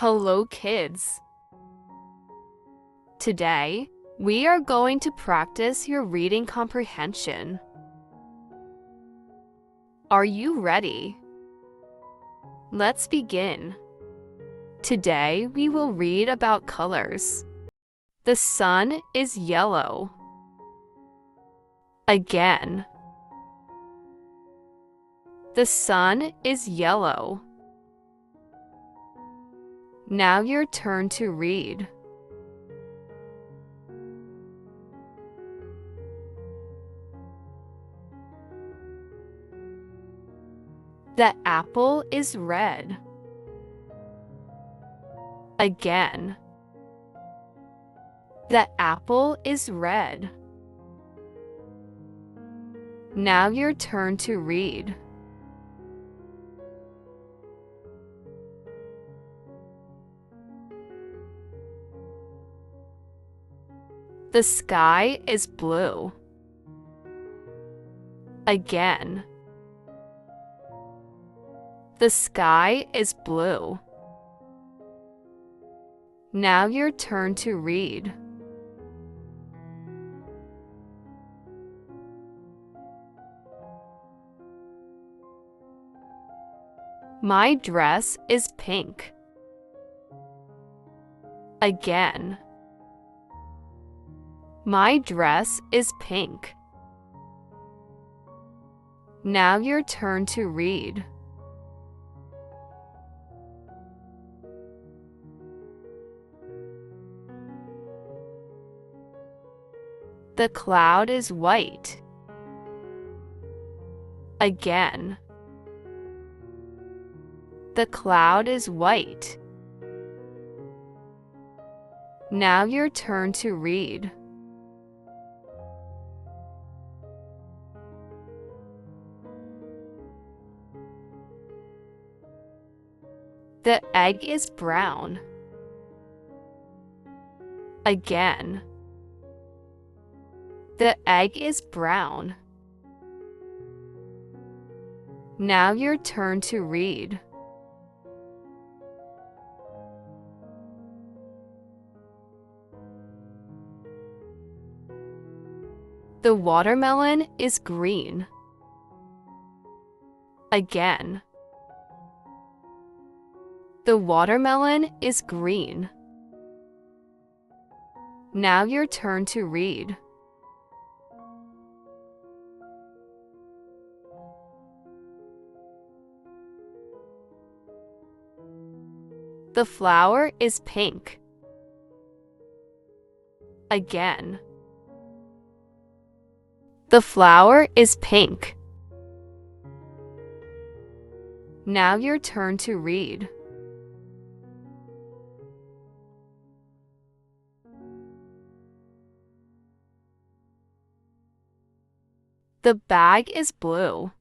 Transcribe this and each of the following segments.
Hello, kids. Today, we are going to practice your reading comprehension. Are you ready? Let's begin. Today, we will read about colors. The sun is yellow. Again. The sun is yellow. Now your turn to read. The apple is red. Again. The apple is red. Now your turn to read. The sky is blue. Again. The sky is blue. Now your turn to read. My dress is pink. Again. My dress is pink. Now your turn to read. The cloud is white. Again. The cloud is white. Now your turn to read. The egg is brown. Again. The egg is brown. Now your turn to read. The watermelon is green. Again. The watermelon is green. Now your turn to read. The flower is pink. Again. The flower is pink. Now your turn to read. The bag is blue.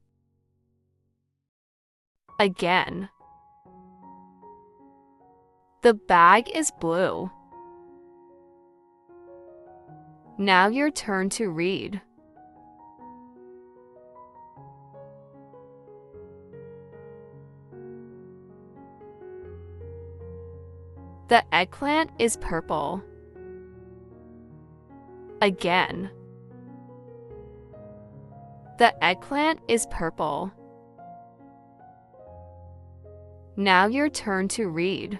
Again. The bag is blue. Now your turn to read. The eggplant is purple. Again. The eggplant is purple. Now your turn to read.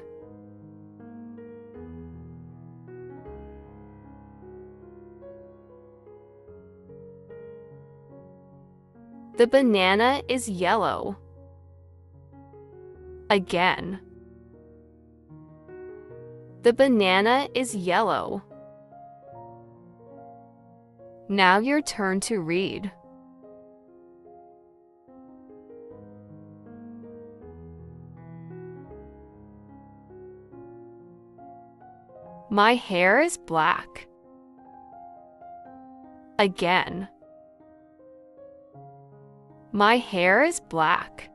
The banana is yellow. Again. The banana is yellow. Now your turn to read. My hair is black. Again. My hair is black.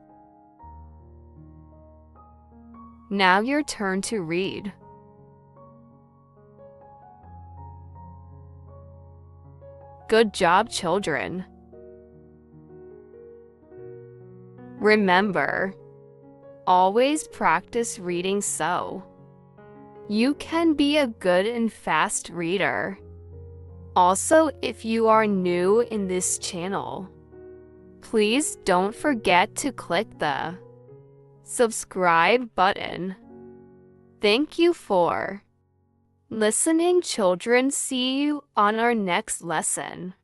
Now your turn to read. Good job, children. Remember, always practice reading so You can be a good and fast reader. Also, if you are new in this channel, please don't forget to click the subscribe button. Thank you for listening, children. See you on our next lesson.